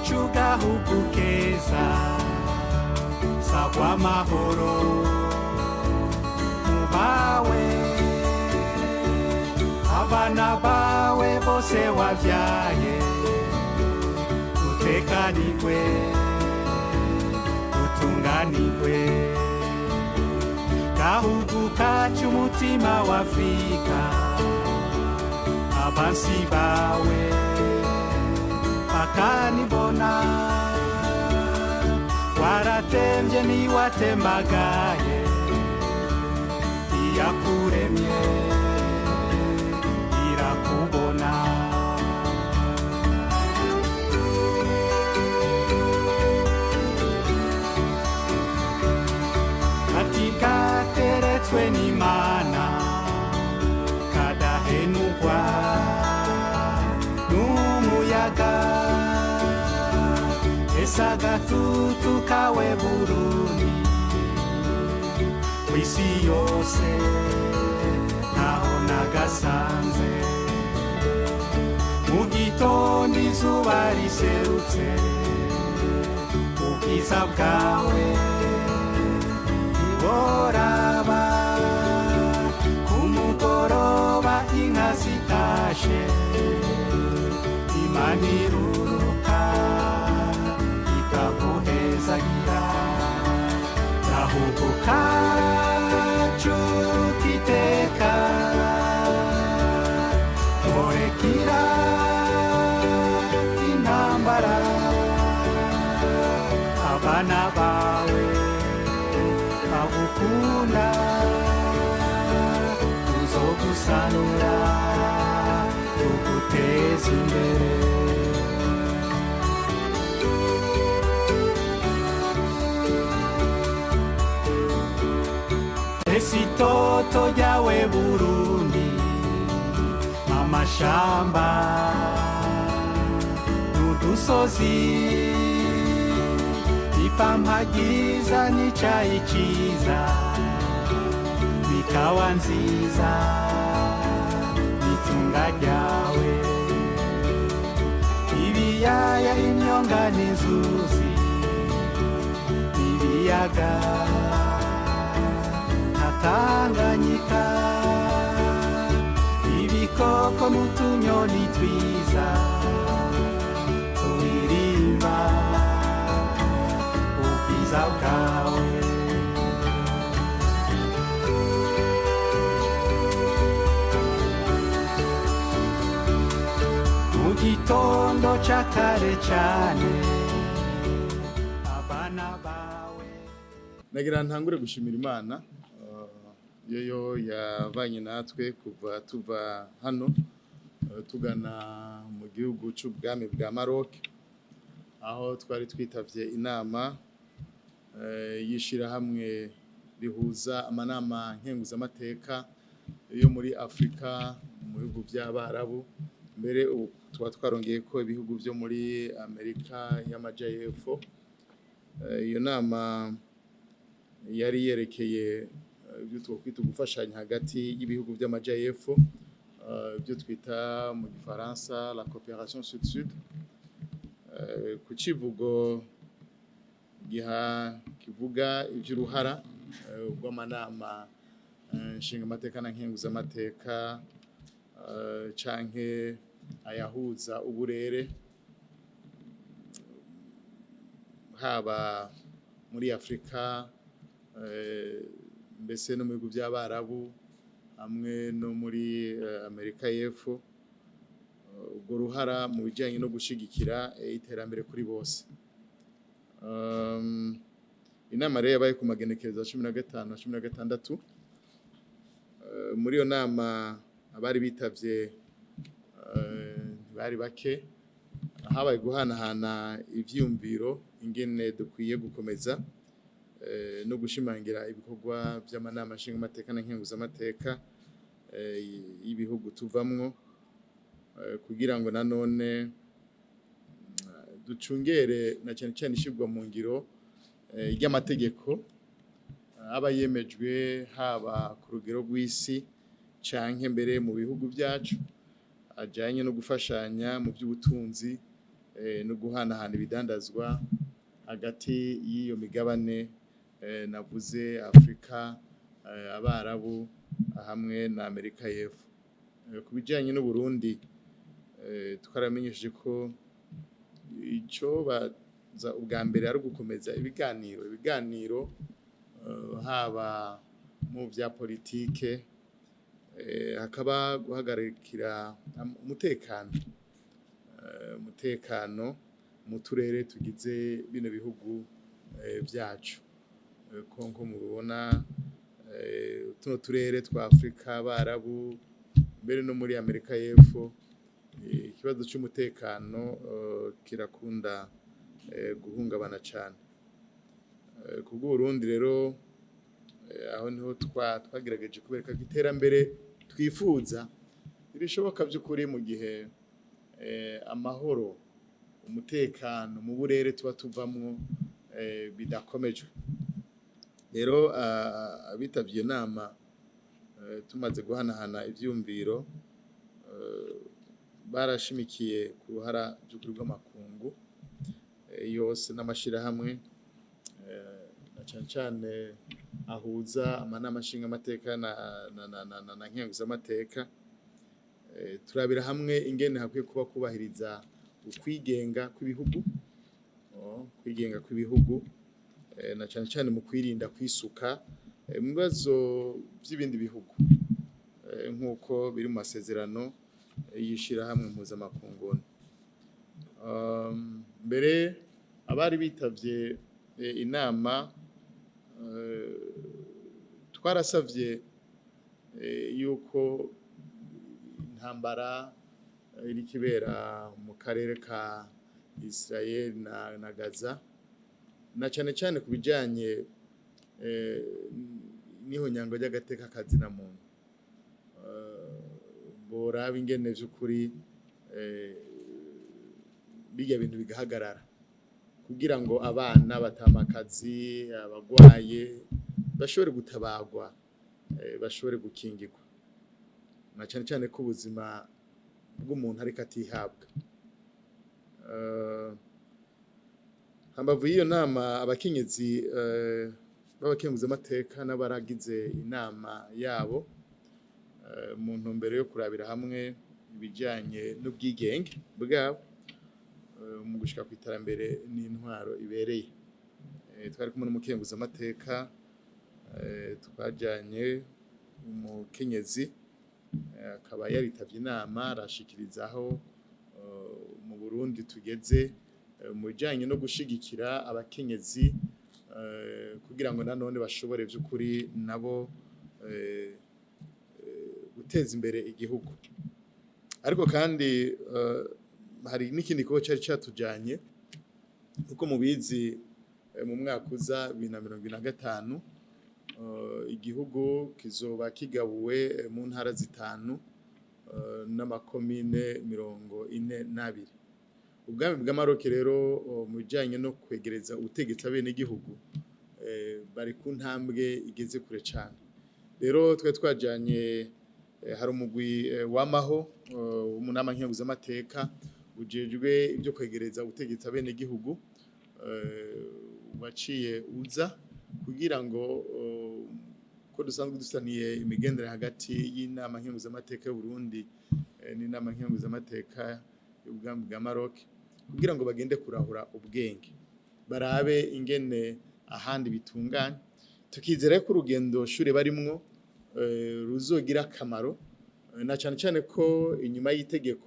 kacu gahugu keza sagwa amahoro mubawe abana bawe bose wavyaye utekanirwe utunganirwe gahugu kacu umutima wa Afrika abansi bawe bakanibona waratemvye niwatembagaye iyakuremye irakubona ati kateretswe n'Imana kadahenugwa n'umuyaga esagatutu kawe Burundi kw'isi yose ntaho nagasanze mu gitondo izuba riserutse ubwiza bwawe boraba kumugoroba inka zitashe Imana iruruka ikaguhezagira gahugu kacu kiteka morekira intambara abana bawe bagukunda tuzogusanura tuguteza imbere esitoto ryawe Burundi amashamba n'udusozi ipampa ryiza n'icayi ciza ikawa nziza n'itunga ryawe ibiyaya imyonga n'inzuzi ibiyaga Tanganyika ibikoko n'utunyoni twiza turirimba ubwiza bwawe mu gitondo ca kare cane abana bawe nagira ntangure gushimira Imana yo yabanye natwe kuva tuva hano tugana mu gihugu c'ubwami bwa Maroc aho twari twitavye inama yishirahamwe rihuza amanama nkenguzamateka yo muri Afrika mu bihugu by'Abarabu mbere tuba twarongeye ko ibihugu byo muri Amerika y'Amajyepfo iyo nama yari yerekeye ibyo twokwita gufashanya hagati y'ibihugu by'Amajyepfo ibyo twita mu Gifaransa la coopération sud-sud ku kivugo kivuga iby'uruhara rw'amanama nshingamateka na nkenguzamateka canke ayahuza uburere haba muri Afrika mbese no mu bihugu by'Abarabu hamwe no muri Amerika y'Epfo ubwo ruhara mu bijyanye no gushigikira iterambere kuri bose inama rero yabaye ku magenekerezo 15 na 16 muri iyo nama abari bitavye bari bake habaye guhanahana ivyumviro ingene dukwiye gukomeza no gushimangira ibikorwa by'amanama nshingamateka na nkenguzamateka y'ibihugu tuvamwo kugira ngo nanone ducungere na cyane cyane ishibwa mu ngiro ry'amategeko aba yemejwe haba ku rugero rw'isi canke mbere mu bihugu byacu ajanye no gufashanya mu by'ubutunzi no guhanahana ibidandazwa hagati y'iyo migabane navuze Afrika, Abarabu hamwe na Amerika y'Epfo. Ku bijyanye n'u Burundi twaramenyesheje ko icyo baza ubwa mbere ari ugukomeza ibiganiro haba mu bya politike, hakaba guhagarikira umutekano mu turere tugize bino bihugu byacu. Nko mubibona tuno turere twa Afrika, Abarabu, mbere no muri Amerika y'Epfo, ikibazo cy'umutekano kirakunda guhungabana cyane. Ku bw'Uburundi rero aho niho twagerageje kubereka ko iterambere twifuza rishoboka by'ukuri mu gihe amahoro, umutekano mu burere tuba tuvamwo bidakomejwe. Rero abitabye inama tumaze guhanahana ivyumviro barashimikiye ku ruhara by'ukuri rw'amakungu yose n'amashirahamwe na cyane ahuza amanama nshingamateka na Nkenguzamateka. Turabira hamwe ingene hakwiye kuba kubahiriza ukwigenga kw'ibihugu na cyane mu kwirinda kwisuka mu bibazo by'ibindi bihugu nk'uko biri mu masezerano y'ishirahamwe mpuzamakungu. Mbere abari bitavye inama twarasavye yuko intambara iri kibera mu karere ka Israel na Gaza, na cyane ku bijyanye n'ihonyango ry'agateka kazina muntu, boraba ingene by'ukuri bijya bintu bigahagarara kugira ngo abana batamakazi, abagwaye bashobore gutabagwa, bashobore gukingirwa, na cyane ko ubuzima bw'umuntu ariko atihabwa. Hambavu y'iyo nama abakenyezi b'abakenguzamateka n'abaragize inama yabo mu ntumbero yo kurabira hamwe ibijyanye n'ubwigenge bwabo mu gushika ku iterambere n'intwaro ibereye. Twari kumwe n'umukenguzamateka, twajyanye umukenyezi akaba yaritavye inama arashikirizaho mu Burundi tugeze mu bijyanye no gushigikira abakenyezi kugira ngo nanone bashobore by'ukuri nabo guteza imbere igihugu. Ariko kandi hari n'ikindi kigo cyari cyatujyanye, uko mubizi mu mwaka uza 2025 igihugu kizoba kigabuwe mu ntara zitanu n'amakomine 42. Ubwami bw'Amaroke rero mu bijyanye no kwegereza ubutegetsi abenegihugu bari ku ntambwe igeze kure cyane. Rero twajyanye hari umugwi w'amaho w'umunama Nkenguzamateka ujejwe ibyo kwegereza ubutegetsi abenegihugu, waciye uza kugira ngo ko dusanzwe dusaniye imigendere hagati y'inama Nkenguzamateka y'u Burundi n'inama Nkenguzamateka y'ubwami bw'Amaroke kugira ngo bagende kurahura ubwenge, barabe ingene ahandi bitunganye. Tukizera ko urugendo shure barimwo ruzogira akamaro, na cyane ko inyuma y'itegeko